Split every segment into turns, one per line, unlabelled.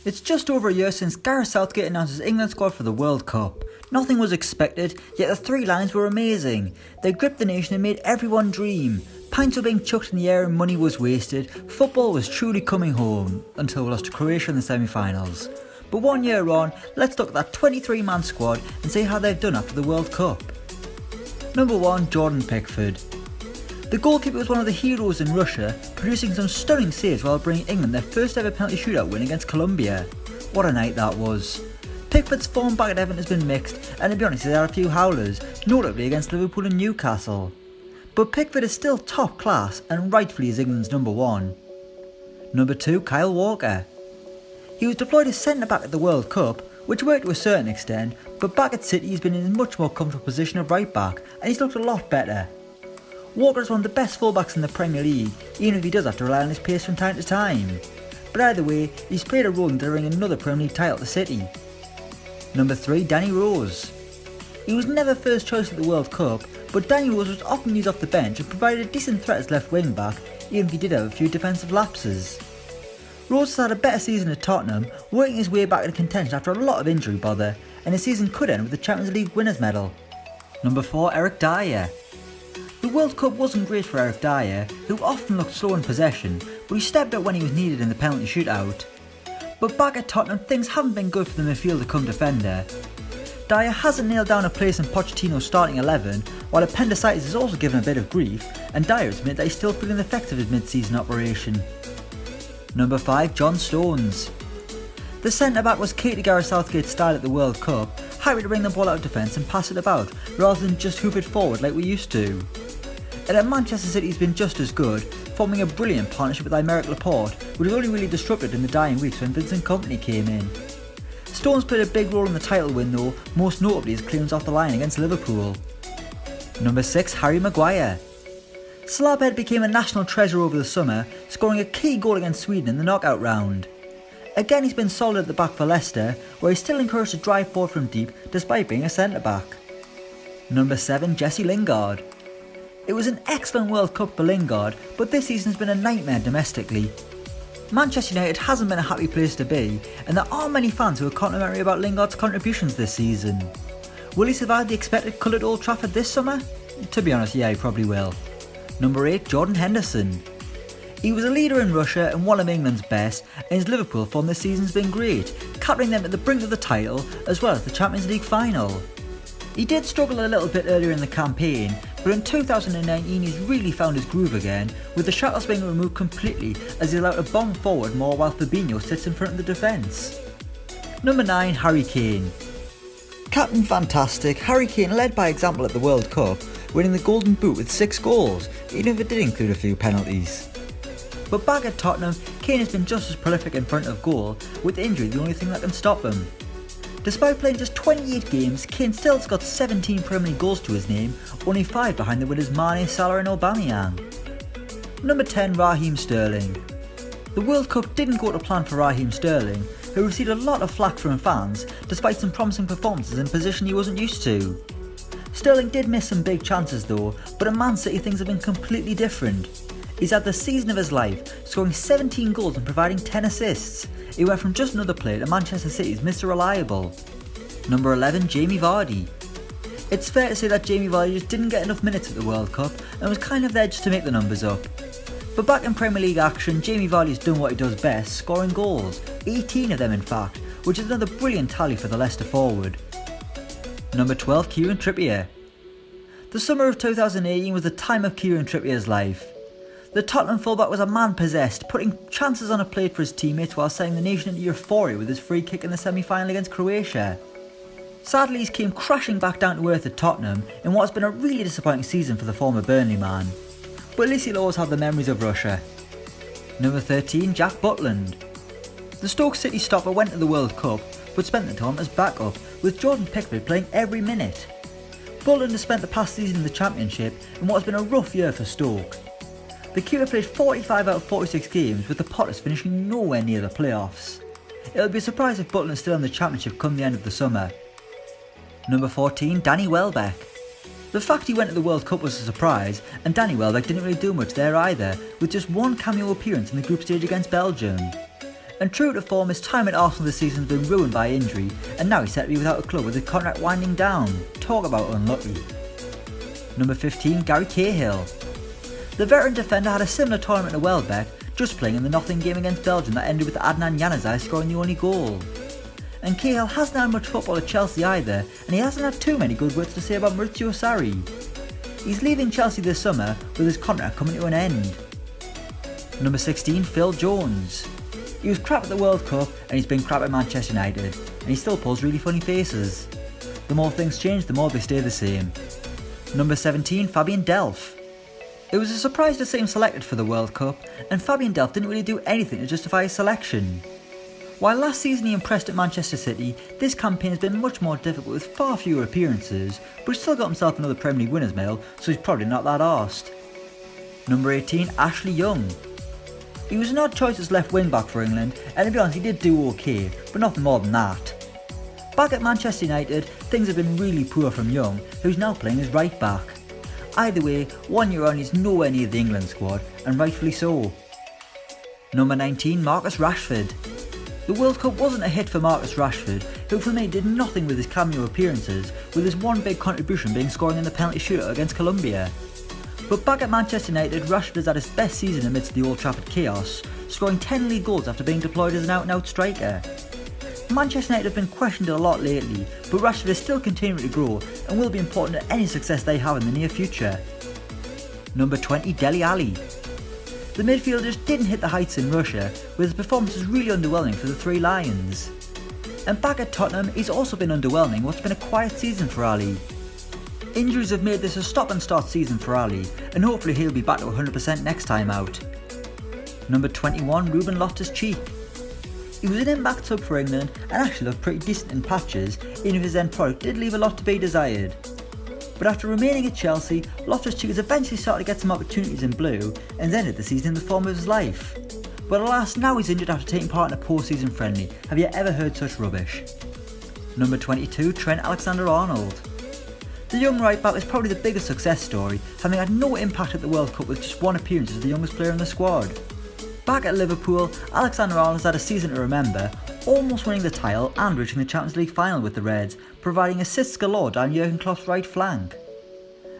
It's just over a year since Gareth Southgate announced his England squad for the World Cup. Nothing was expected, yet the three lines were amazing. They gripped the nation and made everyone dream. Pints were being chucked in the air and money was wasted. Football was truly coming home, until we lost to Croatia in the semi-finals. But 1 year on, let's look at that 23-man squad and see how they've done after the World Cup. Number 1, Jordan Pickford. The goalkeeper was one of the heroes in Russia, producing some stunning saves while bringing England their first ever penalty shootout win against Colombia. What a night that was. Pickford's form back at Everton has been mixed, and to be honest, there are a few howlers, notably against Liverpool and Newcastle. But Pickford is still top class and rightfully is England's number 1. Number 2, Kyle Walker. He was deployed as centre-back at the World Cup, which worked to a certain extent, but back at City he's been in a much more comfortable position of right-back, and he's looked a lot better. Walker is one of the best fullbacks in the Premier League, even if he does have to rely on his pace from time to time. But either way, he's played a role in delivering another Premier League title to City. Number 3, Danny Rose. He was never first choice at the World Cup, but Danny Rose was often used off the bench and provided a decent threat as left wing back, even if he did have a few defensive lapses. Rose has had a better season at Tottenham, working his way back into contention after a lot of injury bother, and his season could end with the Champions League winners medal. Number 4, Eric Dier. The World Cup wasn't great for Eric Dier, who often looked slow in possession, but he stepped up when he was needed in the penalty shootout. But back at Tottenham, things haven't been good for the midfielder come defender. Dier hasn't nailed down a place in Pochettino's starting 11, while appendicitis is also given a bit of grief, and Dier admits that he's still feeling the effects of his mid-season operation. Number 5, John Stones. The centre-back was key to Gareth Southgate's style at the World Cup, happy to bring the ball out of defence and pass it about, rather than just hoof it forward like we used to. And at Manchester City he's been just as good, forming a brilliant partnership with Aymeric Laporte, which was only really disrupted in the dying weeks when Vincent Kompany came in. Stones played a big role in the title win though, most notably his clearance off the line against Liverpool. Number 6, Harry Maguire. Slabhead became a national treasure over the summer, scoring a key goal against Sweden in the knockout round. Again he's been solid at the back for Leicester, where he's still encouraged to drive forward from deep despite being a centre-back. Number 7, Jesse Lingard. It was an excellent World Cup for Lingard, but this season has been a nightmare domestically. Manchester United hasn't been a happy place to be, and there aren't many fans who are complimentary about Lingard's contributions this season. Will he survive the expected colour at Old Trafford this summer? To be honest, yeah, he probably will. Number 8, Jordan Henderson. He was a leader in Russia and one of England's best, and his Liverpool form this season has been great, capturing them at the brink of the title as well as the Champions League final. He did struggle a little bit earlier in the campaign, but in 2019 he's really found his groove again, with the shackles being removed completely as he's allowed to bomb forward more while Fabinho sits in front of the defence. Number 9, Harry Kane. Captain Fantastic, Harry Kane led by example at the World Cup, winning the Golden Boot with 6 goals, even if it did include a few penalties. But back at Tottenham, Kane has been just as prolific in front of goal, with injury the only thing that can stop him. Despite playing just 28 games, Kane still has got 17 Premier League goals to his name, only 5 behind the winners Mane, Salah and Aubameyang. Number 10, Raheem Sterling. The World Cup didn't go to plan for Raheem Sterling, who received a lot of flack from fans despite some promising performances in a position he wasn't used to. Sterling did miss some big chances though, but at Man City things have been completely different. He's had the season of his life, scoring 17 goals and providing 10 assists. He went from just another player to Manchester City's Mr. Reliable. Number 11, Jamie Vardy. It's fair to say that Jamie Vardy just didn't get enough minutes at the World Cup and was kind of there just to make the numbers up. But back in Premier League action, Jamie Vardy's done what he does best, scoring goals, 18 of them in fact, which is another brilliant tally for the Leicester forward. Number 12, Kieran Trippier. The summer of 2018 was the time of Kieran Trippier's life. The Tottenham fullback was a man possessed, putting chances on a plate for his teammates while sending the nation into euphoria with his free kick in the semi-final against Croatia. Sadly, he came crashing back down to earth at Tottenham in what has been a really disappointing season for the former Burnley man. But at least he'll always have the memories of Russia. Number 13, Jack Butland. The Stoke City stopper went to the World Cup, but spent the time as backup, with Jordan Pickford playing every minute. Butland has spent the past season in the Championship in what has been a rough year for Stoke. The keeper played 45 out of 46 games, with the Potters finishing nowhere near the playoffs. It'll be a surprise if Butland's still in the Championship come the end of the summer. Number 14, Danny Welbeck. The fact he went to the World Cup was a surprise, and Danny Welbeck didn't really do much there either, with just one cameo appearance in the group stage against Belgium. And true to form, his time at Arsenal this season has been ruined by injury, and now he's set to be without a club with his contract winding down. Talk about unlucky. Number 15, Gary Cahill. The veteran defender had a similar tournament to Welbeck, just playing in the nothing game against Belgium that ended with Adnan Januzaj scoring the only goal. And Cahill hasn't had much football at Chelsea either, and he hasn't had too many good words to say about Maurizio Sarri. He's leaving Chelsea this summer with his contract coming to an end. Number 16, Phil Jones. He was crap at the World Cup and he's been crap at Manchester United, and he still pulls really funny faces. The more things change, the more they stay the same. Number 17, Fabian Delph. It was a surprise to see him selected for the World Cup, and Fabian Delph didn't really do anything to justify his selection. While last season he impressed at Manchester City, this campaign has been much more difficult with far fewer appearances, but he's still got himself another Premier League winners medal, so he's probably not that arsed. Number 18, Ashley Young. He was an odd choice as left wing back for England, and to be honest he did do okay, but nothing more than that. Back at Manchester United, things have been really poor from Young, who's now playing as right back. Either way, 1 year on he's nowhere near the England squad, and rightfully so. Number 19, Marcus Rashford. The World Cup wasn't a hit for Marcus Rashford, who for me did nothing with his cameo appearances, with his one big contribution being scoring in the penalty shootout against Colombia. But back at Manchester United, Rashford has had his best season amidst the Old Trafford chaos, scoring 10 league goals after being deployed as an out-and-out striker. Manchester United have been questioned a lot lately, but Rashford is still continuing to grow and will be important to any success they have in the near future. Number 20, Dele Alli. The midfielder just didn't hit the heights in Russia, with his performances really underwhelming for the Three Lions. And back at Tottenham, he's also been underwhelming what's been a quiet season for Ali. Injuries have made this a stop and start season for Ali, and hopefully he'll be back to 100% next time out. Number 21, Ruben Loftus-Cheek. He was an impact sub for England and actually looked pretty decent in patches, even if his end product did leave a lot to be desired. But after remaining at Chelsea, Loftus-Cheek has eventually started to get some opportunities in blue and ended the season in the form of his life. But alas, now he's injured after taking part in a post-season friendly. Have you ever heard such rubbish? Number 22, Trent Alexander-Arnold. The young right back is probably the biggest success story, having had no impact at the World Cup with just one appearance as the youngest player in the squad. Back at Liverpool, Alexander-Arnold has had a season to remember, almost winning the title and reaching the Champions League final with the Reds, providing assists galore down Jurgen Klopp's right flank.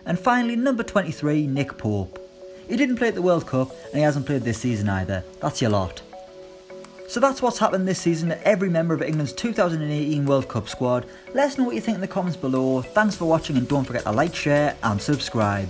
And finally, number 23, Nick Pope. He didn't play at the World Cup and he hasn't played this season either. That's your lot. So that's what's happened this season to every member of England's 2018 World Cup squad. Let us know what you think in the comments below. Thanks for watching and don't forget to like, share and subscribe.